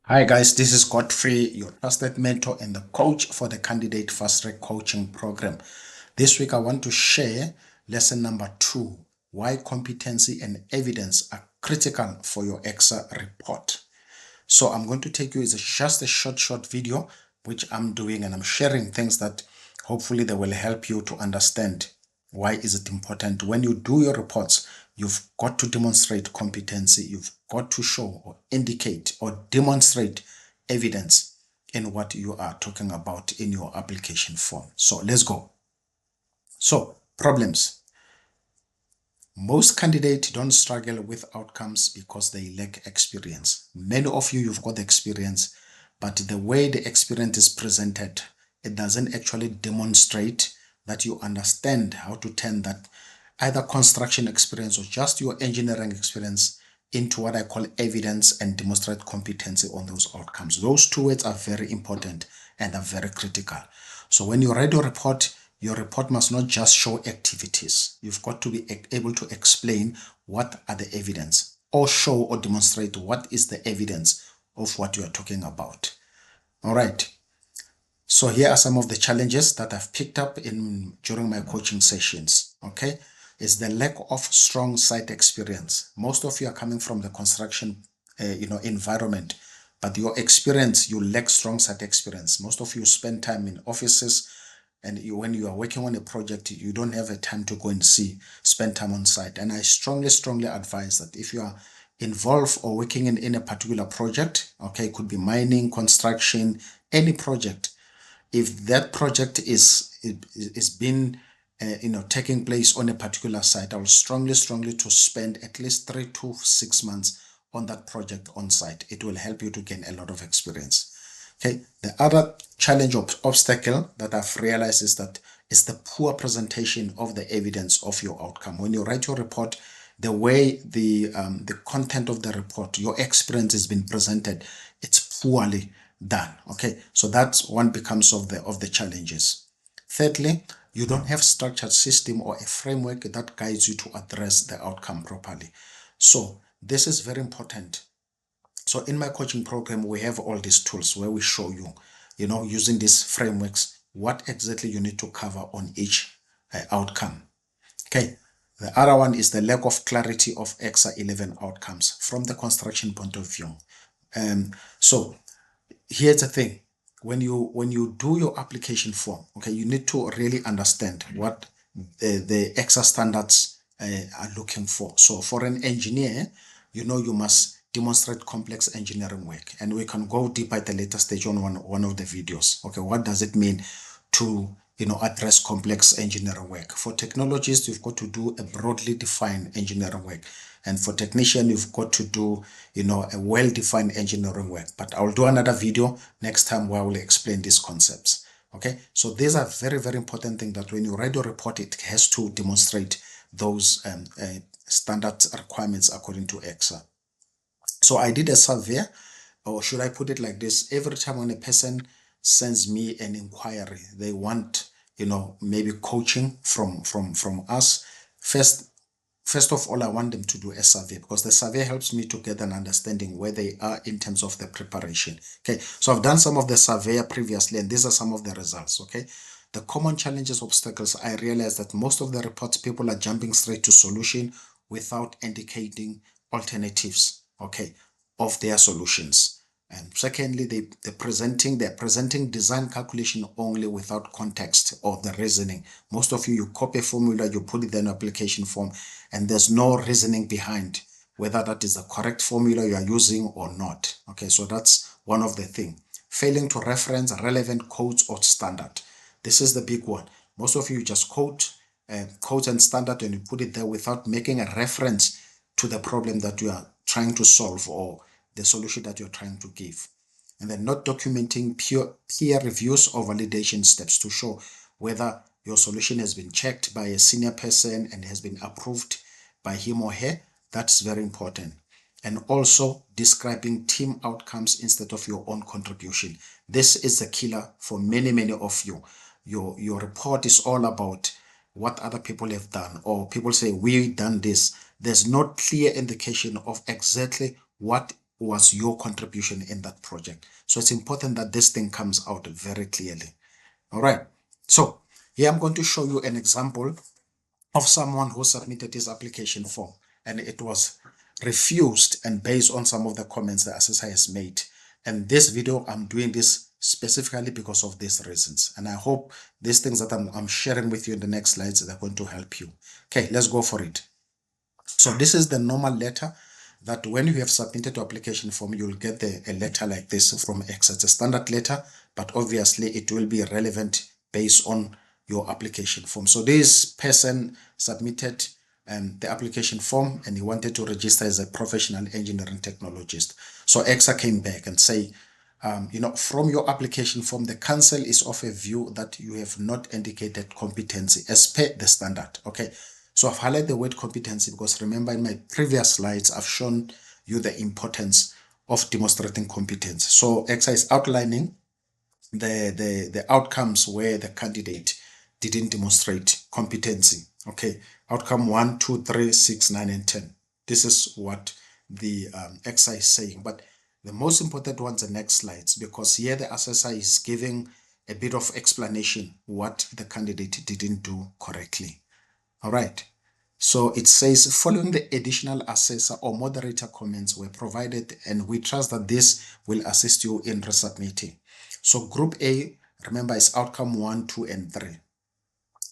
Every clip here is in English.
Hi guys, this is Godfrey, your trusted mentor and the coach for the Candidate Fast Track Coaching Program. This week I want to share lesson number 2, why competency and evidence are critical for your ECSA report. So I'm going to take you, it's just a short video which I'm doing, and I'm sharing things that hopefully they will help you to understand why is it important. When you do your reports, you've got to demonstrate competency. You've got to show or indicate or demonstrate evidence in what you are talking about in your application form. So let's go. So problems. Most candidates don't struggle with outcomes because they lack experience. Many of you, you've got the experience, but the way the experience is presented, it doesn't actually demonstrate that you understand how to turn that either construction experience or just your engineering experience into what I call evidence and demonstrate competency on those outcomes. Those two words are very important and are very critical. So when you write your report must not just show activities. You've got to be able to explain what are the evidence, or show or demonstrate what is the evidence of what you are talking about. All right. So here are some of the challenges that I've picked up during my coaching sessions. Okay. Is the lack of strong site experience. Most of you are coming from the construction environment, but your experience, you lack strong site experience. Most of you spend time in offices, and when you are working on a project, you don't have a time to go and spend time on site. And I strongly advise that if you are involved or working in a particular project, okay, it could be mining, construction, any project. If that project is been taking place on a particular site, I will strongly to spend at least 3 to 6 months on that project on site. It will help you to gain a lot of experience. Okay, the other challenge or obstacle that I've realized is that it's the poor presentation of the evidence of your outcome. When you write your report, the way the content of the report, your experience has been presented, it's poorly done. Okay, so that's one becomes of the challenges. Thirdly, you don't have structured system or a framework that guides you to address the outcome properly. So this is very important. So in my coaching program, we have all these tools where we show you, using these frameworks, what exactly you need to cover on each outcome. Okay. The other one is the lack of clarity of ECSA 11 outcomes from the construction point of view. So here's the thing. When you do your application form, okay, you need to really understand what the ECSA standards are looking for. So for an engineer, you must demonstrate complex engineering work, and we can go deeper at the later stage on one of the videos. Okay, what does it mean to address complex engineering work? For technologists, you've got to do a broadly defined engineering work, and for technician, you've got to do a well-defined engineering work. But I'll do another video next time where I will explain these concepts. Okay, so these are very important things that when you write your report, it has to demonstrate those standard requirements according to ECSA. So I did a survey, or should I put it like this? Every time when a person sends me an inquiry, they want, maybe coaching from us. First of all, I want them to do a survey, because the survey helps me to get an understanding where they are in terms of the preparation. Okay, so I've done some of the survey previously, and these are some of the results. Okay, the common challenges, obstacles, I realized that most of the reports, people are jumping straight to solution without indicating alternatives, okay, of their solutions. And secondly, they're presenting design calculation only without context or the reasoning. Most of you copy a formula, you put it in an application form, and there's no reasoning behind whether that is the correct formula you are using or not. Okay, so that's one of the things. Failing to reference relevant codes or standard. This is the big one. Most of you just quote codes and standard, and you put it there without making a reference to the problem that you are trying to solve or the solution that you're trying to give. And then not documenting peer reviews or validation steps to show whether your solution has been checked by a senior person and has been approved by him or her. That's very important. And also describing team outcomes instead of your own contribution. This is the killer for many of you. Your report is all about what other people have done, or people say, we done this. There's no clear indication of exactly what was your contribution in that project. So it's important that this thing comes out very clearly. All right. So here I'm going to show you an example of someone who submitted his application form and it was refused, and based on some of the comments the assessor has made. And this video, I'm doing this specifically because of these reasons. And I hope these things that I'm sharing with you in the next slides are going to help you. Okay, let's go for it. So this is the normal letter that when you have submitted your application form, you'll get a letter like this from ECSA. It's a standard letter, but obviously it will be relevant based on your application form. So this person submitted the application form and he wanted to register as a professional engineering technologist. So ECSA came back and say, from your application form, the council is of a view that you have not indicated competency as per the standard. Okay. So I've highlighted the word competency because remember in my previous slides, I've shown you the importance of demonstrating competence. So ECSA is outlining the outcomes where the candidate didn't demonstrate competency. Okay. Outcome 1, 2, 3, 6, 9, and 10. This is what the ECSA is saying. But the most important one's the next slides, because here the assessor is giving a bit of explanation what the candidate didn't do correctly. All right. So it says, following the additional assessor or moderator comments were provided, and we trust that this will assist you in resubmitting. So group A, remember, is outcome 1, 2, and 3.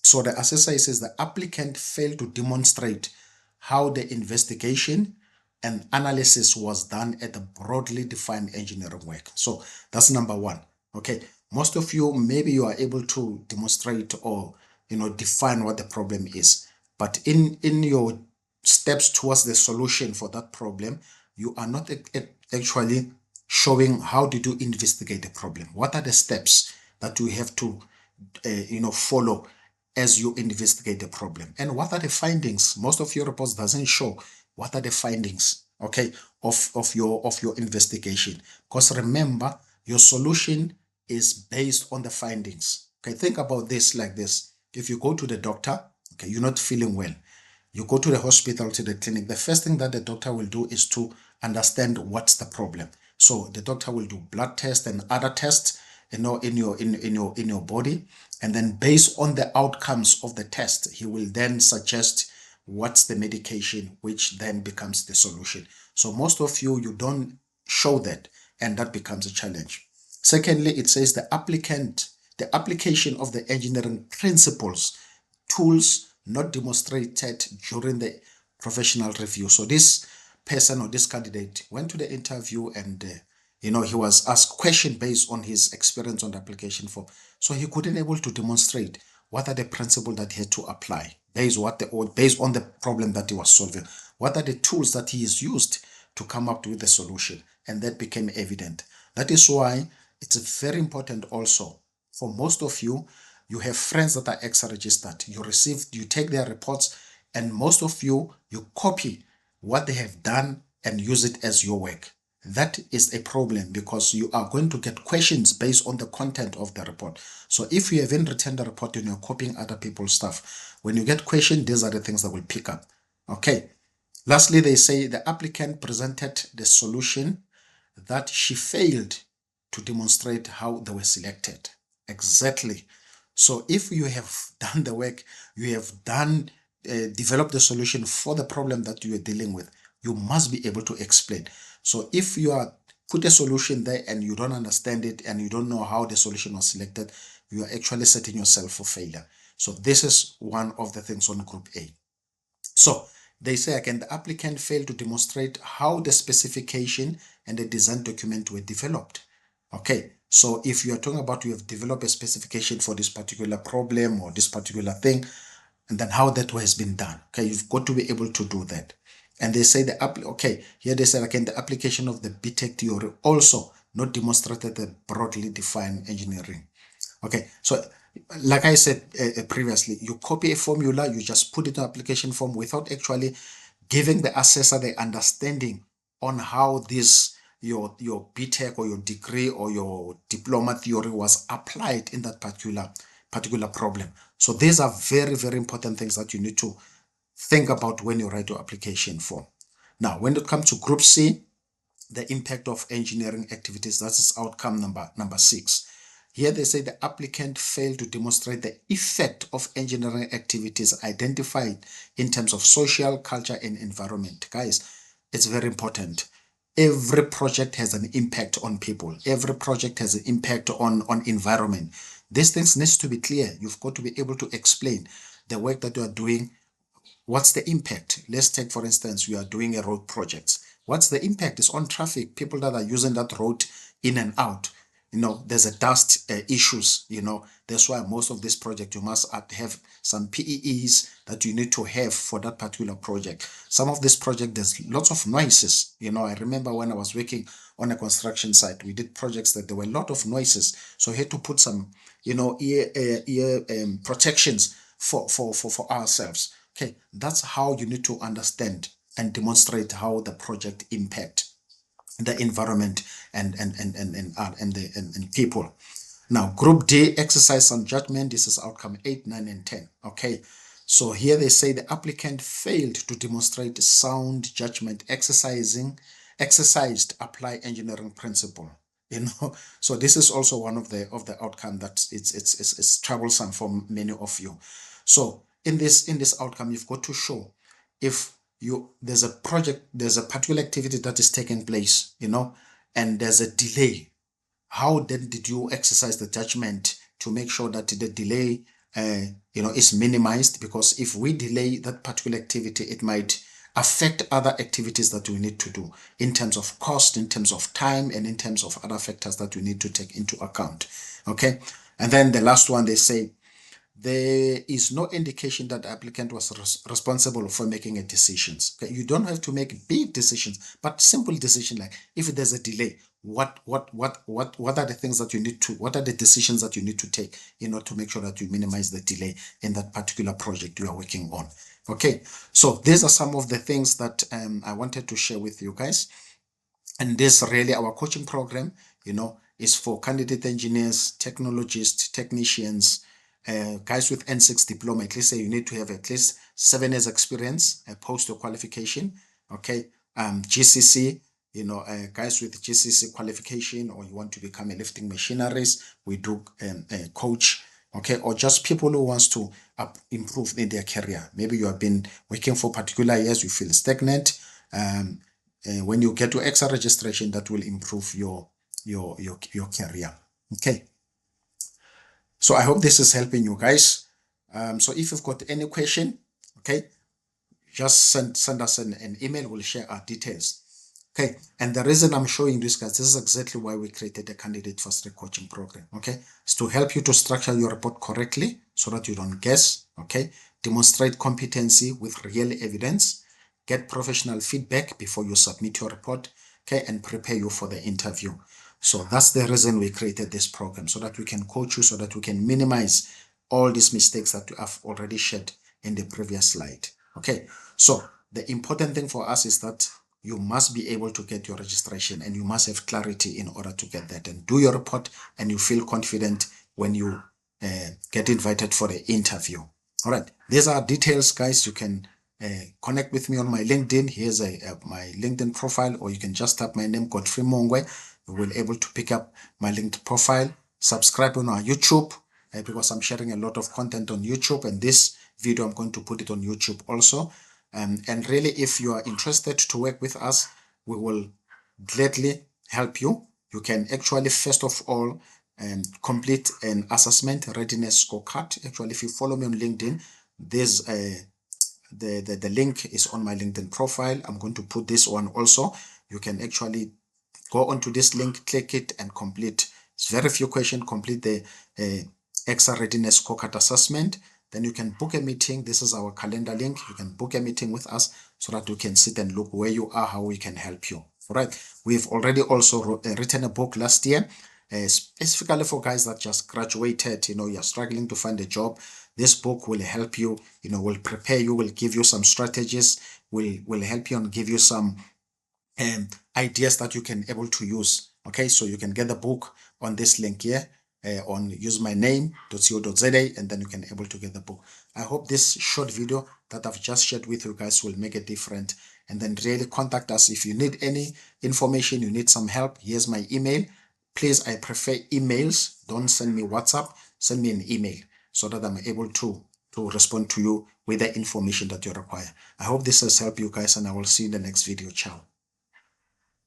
So the assessor says the applicant failed to demonstrate how the investigation and analysis was done at the broadly defined engineering work. So that's number 1. Okay. Most of you, maybe you are able to demonstrate or, define what the problem is. But in your steps towards the solution for that problem, you are not actually showing how did you investigate the problem. What are the steps that you have to, follow as you investigate the problem, and what are the findings? Most of your reports doesn't show what are the findings, okay, of your investigation. Because remember, your solution is based on the findings. Okay, think about this like this. If you go to the doctor, okay, you're not feeling well, you go to the hospital, to the clinic, the first thing that the doctor will do is to understand what's the problem. So the doctor will do blood tests and other tests, in your body, and then based on the outcomes of the test, he will then suggest what's the medication, which then becomes the solution. So most of you don't show that, and that becomes a challenge. Secondly, it says the application of the engineering principles, tools not demonstrated during the professional review. So this person or this candidate went to the interview and he was asked question based on his experience on the application form. So he couldn't able to demonstrate what are the principles that he had to apply based on the problem that he was solving. What are the tools that he has used to come up with the solution? And that became evident. That is why it's very important also for most of you. You have friends that are ECSA registered. You take their reports, and most of you copy what they have done and use it as your work. That is a problem because you are going to get questions based on the content of the report. So if you haven't written the report and you're copying other people's stuff, when you get questioned, these are the things that will pick up. Okay. Lastly, they say the applicant presented the solution that she failed to demonstrate how they were selected. Exactly. So if you have done the work, you have developed the solution for the problem that you are dealing with, you must be able to explain. So if you put a solution there and you don't understand it and you don't know how the solution was selected, you are actually setting yourself for failure. So this is one of the things on group A. So they say again, the applicant failed to demonstrate how the specification and the design document were developed. Okay, so if you are talking about you have developed a specification for this particular problem or this particular thing, and then how that has been done. Okay, you've got to be able to do that. And they say here they say again, the application of the BTEC theory also not demonstrated the broadly defined engineering. Okay, so like I said previously, you copy a formula, you just put it in application form without actually giving the assessor the understanding on how this your BTEC or your degree or your diploma theory was applied in that particular problem. So these are very, very important things that you need to think about when you write your application form. Now, when it comes to group C, the impact of engineering activities. That is outcome number 6. Here they say the applicant failed to demonstrate the effect of engineering activities identified in terms of social, culture, and environment. Guys, it's very important. Every project has an impact on people. Every project has an impact on environment. These things needs to be clear. You've got to be able to explain the work that you are doing. What's the impact? Let's take, for instance, you are doing a road project. What's the impact? It's on traffic, people that are using that road in and out. There's a dust issues. That's why most of this project, you must have some PEEs that you need to have for that particular project. Some of this project, there's lots of noises. I remember when I was working on a construction site, we did projects that there were a lot of noises. So I had to put some, ear protections for ourselves. Okay, that's how you need to understand and demonstrate how the project impact the environment and people. Now, Group D, exercise on judgment. This is outcome 8, 9, and 10. Okay, so here they say the applicant failed to demonstrate sound judgment exercised apply engineering principle. So this is also one of the outcome that it's troublesome for many of you. So in this outcome, you've got to show if there's a particular activity that is taking place, and there's a delay. How then did you exercise the judgment to make sure that the delay is minimized? Because if we delay that particular activity, it might affect other activities that we need to do in terms of cost, in terms of time, and in terms of other factors that we need to take into account. Okay, and then the last one, they say there is no indication that the applicant was responsible for making a decisions. Okay? You don't have to make big decisions, but simple decision like if there's a delay, what are the things that you need to, what are the decisions that you need to take to make sure that you minimize the delay in that particular project you are working on. Okay, so these are some of the things that I wanted to share with you guys. And this really, our coaching program, is for candidate engineers, technologists, technicians, guys with N6 diploma. At least say you need to have at least 7 years experience, post qualification. Okay, GCC, guys with GCC qualification, or you want to become a lifting machinerist, we do coach. Okay, or just people who wants to improve in their career. Maybe you have been working for particular years, you feel stagnant. When you get to ECSA registration, that will improve your career. Okay. So I hope this is helping you guys. So if you've got any question, okay, just send us an email. We'll share our details. Okay, and the reason I'm showing this, guys, this is exactly why we created the Candidate Fast Track Coaching Program. Okay, it's to help you to structure your report correctly so that you don't guess. Okay, demonstrate competency with real evidence, get professional feedback before you submit your report. Okay, and prepare you for the interview. So that's the reason we created this program, so that we can coach you, so that we can minimize all these mistakes that I've already shared in the previous slide. Okay, so the important thing for us is that you must be able to get your registration, and you must have clarity in order to get that and do your report, and you feel confident when you get invited for the interview. All right, these are details, guys. You can connect with me on my LinkedIn. Here's my LinkedIn profile, or you can just type my name, Godfrey Mongwe. You will be able to pick up my LinkedIn profile. Subscribe on our YouTube, because I'm sharing a lot of content on YouTube, and this video I'm going to put it on YouTube also. And really, if you are interested to work with us, we will gladly help you. You can actually, first of all, complete an assessment readiness scorecard. Actually, if you follow me on LinkedIn, there's the link is on my LinkedIn profile. I'm going to put this one also. You can actually go onto this link, click it, and complete. It's very few questions. Complete the ECSA readiness scorecard assessment. Then you can book a meeting. This is our calendar link. You can book a meeting with us so that we can sit and look where you are, how we can help you. All right. We've already also written a book last year, specifically for guys that just graduated. You're struggling to find a job. This book will help you, will prepare you, will give you some strategies, will help you and give you some ideas that you can able to use. Okay, so you can get the book on this link here. On usemyname.co.za, and then you can able to get the book. I hope this short video that I've just shared with you guys will make a difference and then really contact us. If you need any information, you need some help, here's my email. Please, I prefer emails. Don't send me WhatsApp. Send me an email so that I'm able to respond to you with the information that you require. I hope this has helped you guys, and I will see you in the next video. Ciao.